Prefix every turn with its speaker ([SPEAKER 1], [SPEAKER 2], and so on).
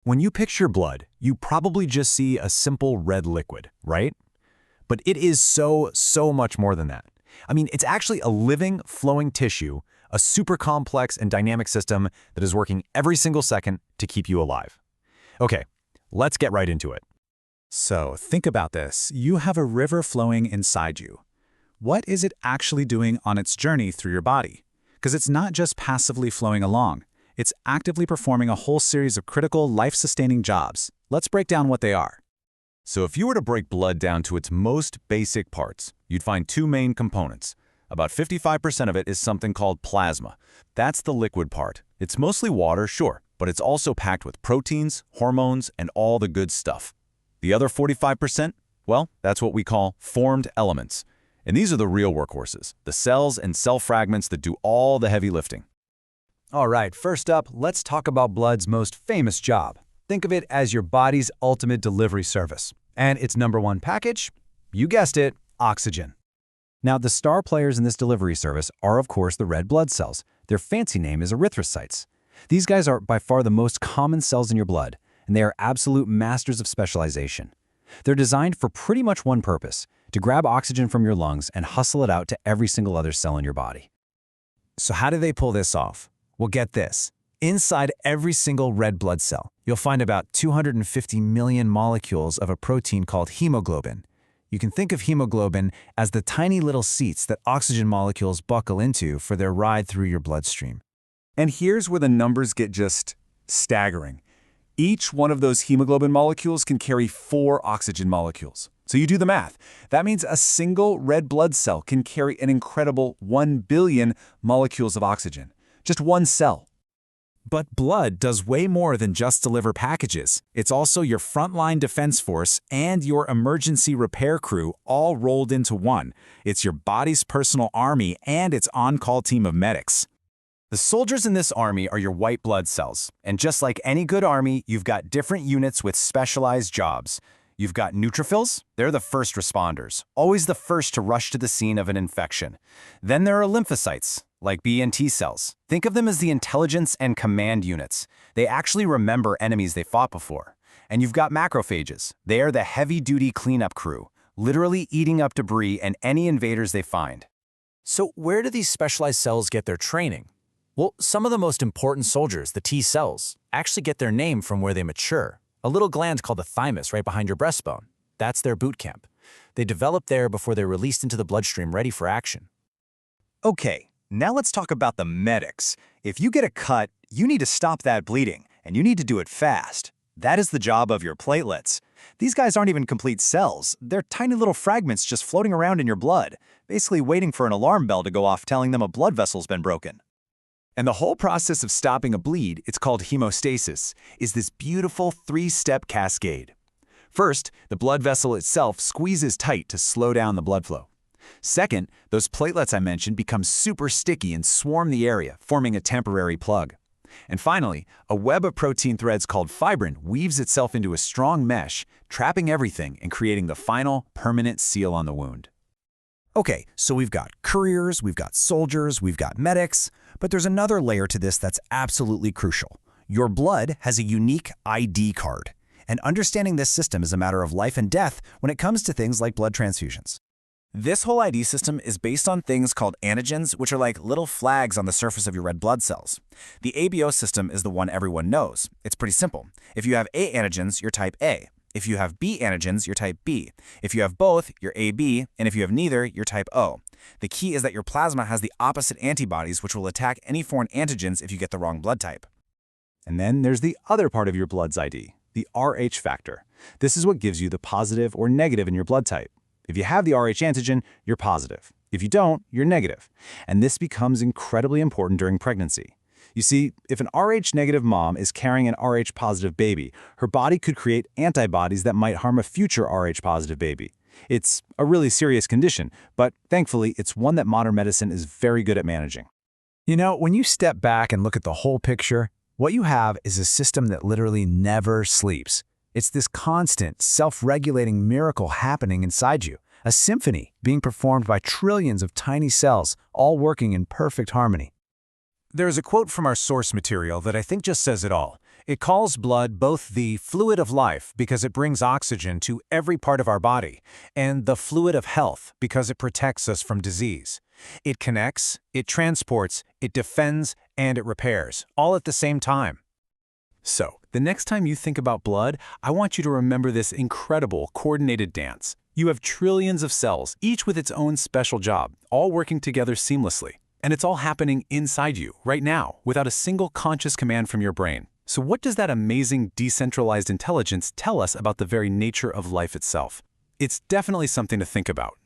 [SPEAKER 1] When you picture blood, you probably just see a simple red liquid, right? But it is so much more than that. I mean, it's actually a living, flowing tissue, a super complex and dynamic system that is working every single second to keep you alive. Okay, let's get right into it.
[SPEAKER 2] So think about this. You have a river flowing inside you. What is it actually doing on its journey through your body? Because it's not just passively flowing along. It's actively performing a whole series of critical, life-sustaining jobs. Let's break down what they are.
[SPEAKER 1] So if you were to break blood down to its most basic parts, you'd find two main components. About 55% of it is something called plasma. That's the liquid part. It's mostly water, sure, but it's also packed with proteins, hormones, and all the good stuff. The other 45%? Well, that's what we call formed elements. And these are the real workhorses, the cells and cell fragments that do all the heavy lifting.
[SPEAKER 3] All right, first up, let's talk about blood's most famous job. Think of it as your body's ultimate delivery service. And its number one package? You guessed it, oxygen. Now, the star players in this delivery service are, of course, the red blood cells. Their fancy name is erythrocytes. These guys are by far the most common cells in your blood, and they are absolute masters of specialization. They're designed for pretty much one purpose, to grab oxygen from your lungs and hustle it out to every single other cell in your body.
[SPEAKER 4] So how do they pull this off? Well, get this. Inside every single red blood cell, you'll find about 250 million molecules of a protein called hemoglobin. You can think of hemoglobin as the tiny little seats that oxygen molecules buckle into for their ride through your bloodstream.
[SPEAKER 5] And here's where the numbers get just staggering. Each one of those hemoglobin molecules can carry 4 oxygen molecules. So you do the math. That means a single red blood cell can carry an incredible 1 billion molecules of oxygen. Just one cell.
[SPEAKER 4] But blood does way more than just deliver packages. It's also your frontline defense force and your emergency repair crew all rolled into one. It's your body's personal army and its on-call team of medics.
[SPEAKER 1] The soldiers in this army are your white blood cells. And just like any good army, you've got different units with specialized jobs. You've got neutrophils. They're the first responders, always the first to rush to the scene of an infection. Then there are lymphocytes, like B and T cells. Think of them as the intelligence and command units. They actually remember enemies they fought before. And you've got macrophages. They are the heavy-duty cleanup crew, literally eating up debris and any invaders they find.
[SPEAKER 4] So where do these specialized cells get their training? Well, some of the most important soldiers, the T cells, actually get their name from where they mature. A little gland called the thymus right behind your breastbone. That's their boot camp. They develop there before they're released into the bloodstream ready for action.
[SPEAKER 6] Okay, now let's talk about the medics. If you get a cut, you need to stop that bleeding, and you need to do it fast. That is the job of your platelets. These guys aren't even complete cells. They're tiny little fragments just floating around in your blood, basically waiting for an alarm bell to go off telling them a blood vessel's been broken.
[SPEAKER 5] And the whole process of stopping a bleed, it's called hemostasis, is this beautiful 3-step cascade. First, the blood vessel itself squeezes tight to slow down the blood flow. Second, those platelets I mentioned become super sticky and swarm the area, forming a temporary plug. And finally, a web of protein threads called fibrin weaves itself into a strong mesh, trapping everything and creating the final, permanent seal on the wound.
[SPEAKER 4] Okay, so we've got couriers, we've got soldiers, we've got medics, but there's another layer to this that's absolutely crucial. Your blood has a unique ID card, and understanding this system is a matter of life and death when it comes to things like blood transfusions. This whole ID system is based on things called antigens, which are like little flags on the surface of your red blood cells. The ABO system is the one everyone knows. It's pretty simple. If you have A antigens, you're type A. If you have B antigens, you're type B. If you have both, you're AB, and if you have neither, you're type O. The key is that your plasma has the opposite antibodies, which will attack any foreign antigens if you get the wrong blood type.
[SPEAKER 2] And then there's the other part of your blood's ID, the Rh factor. This is what gives you the positive or negative in your blood type. If you have the Rh antigen, you're positive. If you don't, you're negative. And this becomes incredibly important during pregnancy. You see, if an Rh-negative mom is carrying an Rh-positive baby, her body could create antibodies that might harm a future Rh-positive baby. It's a really serious condition, but thankfully, it's one that modern medicine is very good at managing.
[SPEAKER 4] You know, when you step back and look at the whole picture, what you have is a system that literally never sleeps. It's this constant, self-regulating miracle happening inside you, a symphony being performed by trillions of tiny cells, all working in perfect harmony. There's a quote from our source material that I think just says it all.
[SPEAKER 3] It calls blood both the fluid of life because it brings oxygen to every part of our body, and the fluid of health because it protects us from disease. It connects, it transports, it defends, and it repairs, all at the same time.
[SPEAKER 2] So, the next time you think about blood, I want you to remember this incredible coordinated dance. You have trillions of cells, each with its own special job, all working together seamlessly. And it's all happening inside you, right now, without a single conscious command from your brain. So what does that amazing decentralized intelligence tell us about the very nature of life itself? It's definitely something to think about.